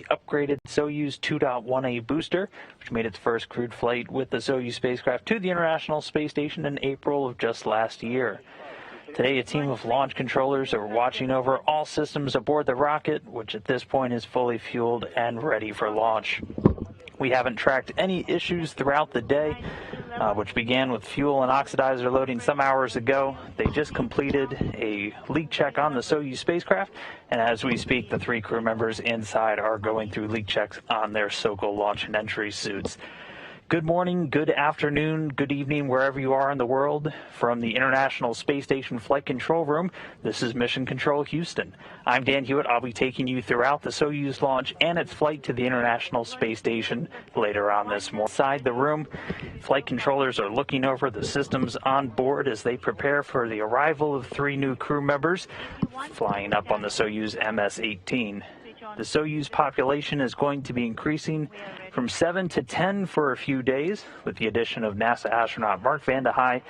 the upgraded Soyuz 2.1A booster, which made its first crewed flight with the Soyuz spacecraft to the International Space Station in April of just last year. Today, a team of launch controllers are watching over all systems aboard the rocket, which at this point is fully fueled and ready for launch. We haven't tracked any issues throughout the day, which began with fuel and oxidizer loading some hours ago. They just completed a leak check on the Soyuz spacecraft, and as we speak, the 3 crew members inside are going through leak checks on their Sokol launch and entry suits. Good morning, good afternoon, good evening, wherever you are in the world. From the International Space Station Flight Control Room, this is Mission Control Houston. I'm Dan Hewitt. I'll be taking you throughout the Soyuz launch and its flight to the International Space Station later on this morning. Inside the room, flight controllers are looking over the systems on board as they prepare for the arrival of 3 new crew members flying up on the Soyuz MS-18. The Soyuz population is going to be increasing from 7 to 10 for a few days, with the addition of NASA astronaut Mark Vande Hei,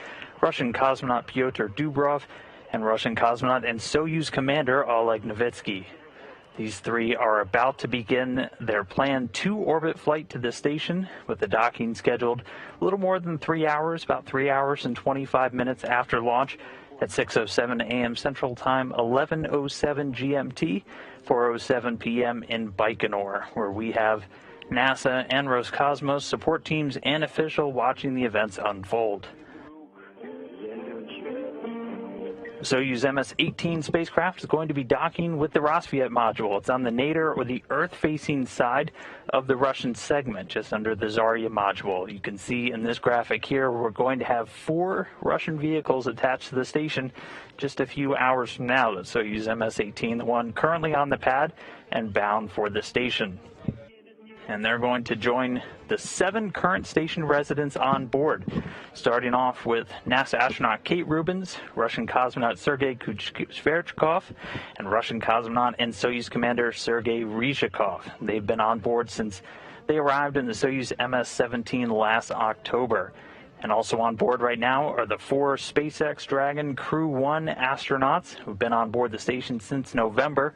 Russian cosmonaut Pyotr Dubrov, and Russian cosmonaut and Soyuz commander Oleg Novitskiy. These 3 are about to begin their planned 2-orbit flight to the station, with the docking scheduled a little more than 3 hours, about 3 hours and 25 minutes after launch at 6:07 a.m. Central Time, 11:07 GMT, 4:07 p.m. in Baikonur, where we have NASA and Roscosmos support teams and officials watching the events unfold. Soyuz MS-18 spacecraft is going to be docking with the Roscosmos module. It's on the nadir or the Earth-facing side of the Russian segment, just under the Zarya module. You can see in this graphic here, we're going to have 4 Russian vehicles attached to the station just a few hours from now. The Soyuz MS-18, the one currently on the pad and bound for the station. And they're going to join the 7 current station residents on board, starting off with NASA astronaut Kate Rubins, Russian cosmonaut Sergei Kuchverchkov, and Russian cosmonaut and Soyuz commander Sergei Ryzhikov. They've been on board since they arrived in the Soyuz MS-17 last October. And also on board right now are the 4 SpaceX Dragon Crew 1 astronauts who've been on board the station since November.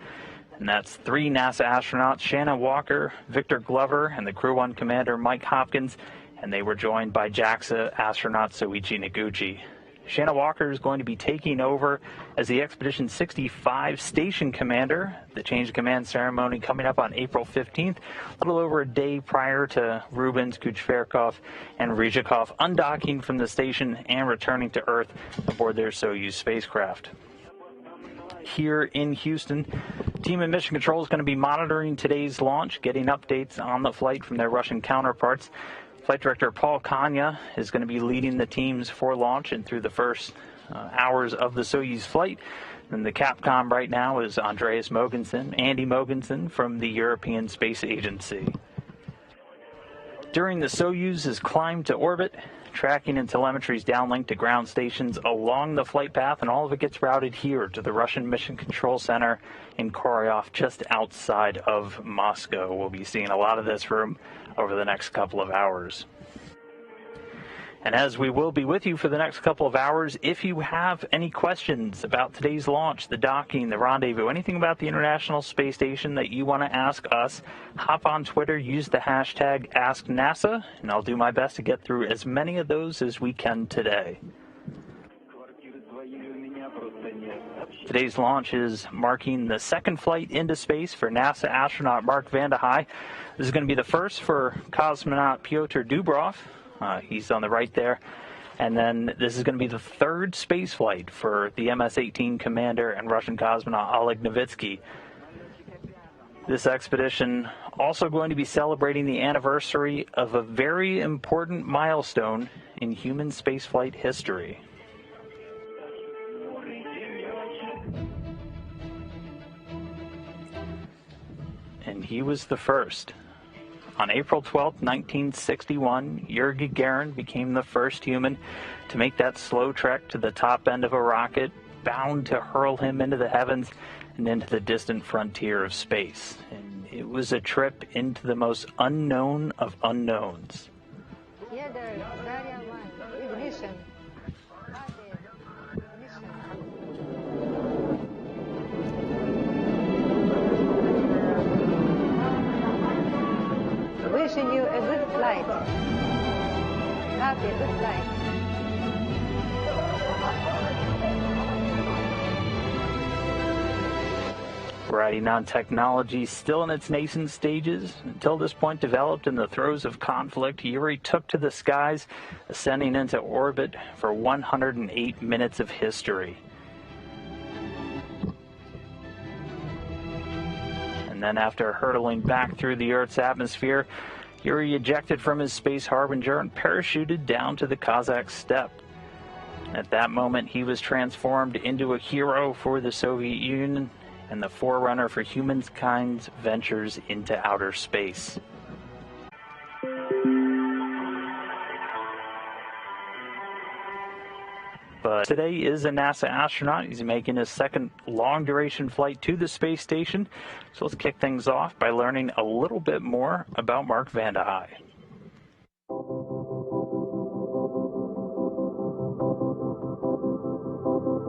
And that's 3 NASA astronauts, Shanna Walker, Victor Glover, and the Crew 1 commander, Mike Hopkins, and they were joined by JAXA astronaut Soichi Noguchi. Shanna Walker is going to be taking over as the Expedition 65 station commander. The change of command ceremony coming up on April 15th, a little over a day prior to Rubins, Kuchverkov, and Ryzhikov undocking from the station and returning to Earth aboard their Soyuz spacecraft. Here in Houston, Team in Mission Control is going to be monitoring today's launch, getting updates on the flight from their Russian counterparts. Flight Director Paul Kanya is going to be leading the teams for launch and through the first hours of the Soyuz flight. And the Capcom right now is Andreas Mogensen, Andy Mogensen from the European Space Agency. During the Soyuz's climb to orbit, tracking and telemetry is downlinked to ground stations along the flight path, and all of it gets routed here to the Russian Mission Control Center in Korolyov, just outside of Moscow. We'll be seeing a lot of this room over the next couple of hours. And as we will be with you for the next couple of hours, if you have any questions about today's launch, the docking, the rendezvous, anything about the International Space Station that you want to ask us, hop on Twitter, use the hashtag AskNASA, and I'll do my best to get through as many of those as we can today. Today's launch is marking the 2nd flight into space for NASA astronaut Mark Vande Hei. This is going to be the first for cosmonaut Pyotr Dubrov. He's on the right there. And then this is going to be the 3rd space flight for the MS-18 commander and Russian cosmonaut Oleg Novitskiy. This expedition also going to be celebrating the anniversary of a very important milestone in human spaceflight history. And he was the first. On April 12, 1961, Yuri Gagarin became the first human to make that slow trek to the top end of a rocket, bound to hurl him into the heavens and into the distant frontier of space. And it was a trip into the most unknown of unknowns. Wishing you a good flight. Happy, good flight. Variety nanotechnology still in its nascent stages. Until this point developed in the throes of conflict, Yuri took to the skies, ascending into orbit for 108 minutes of history. And then after hurtling back through the Earth's atmosphere, Yuri ejected from his space harbinger and parachuted down to the Kazakh steppe. At that moment, he was transformed into a hero for the Soviet Union and the forerunner for humankind's ventures into outer space. But today is a NASA astronaut. He's making his second long-duration flight to the space station. So let's kick things off by learning a little bit more about Mark Vande Hei.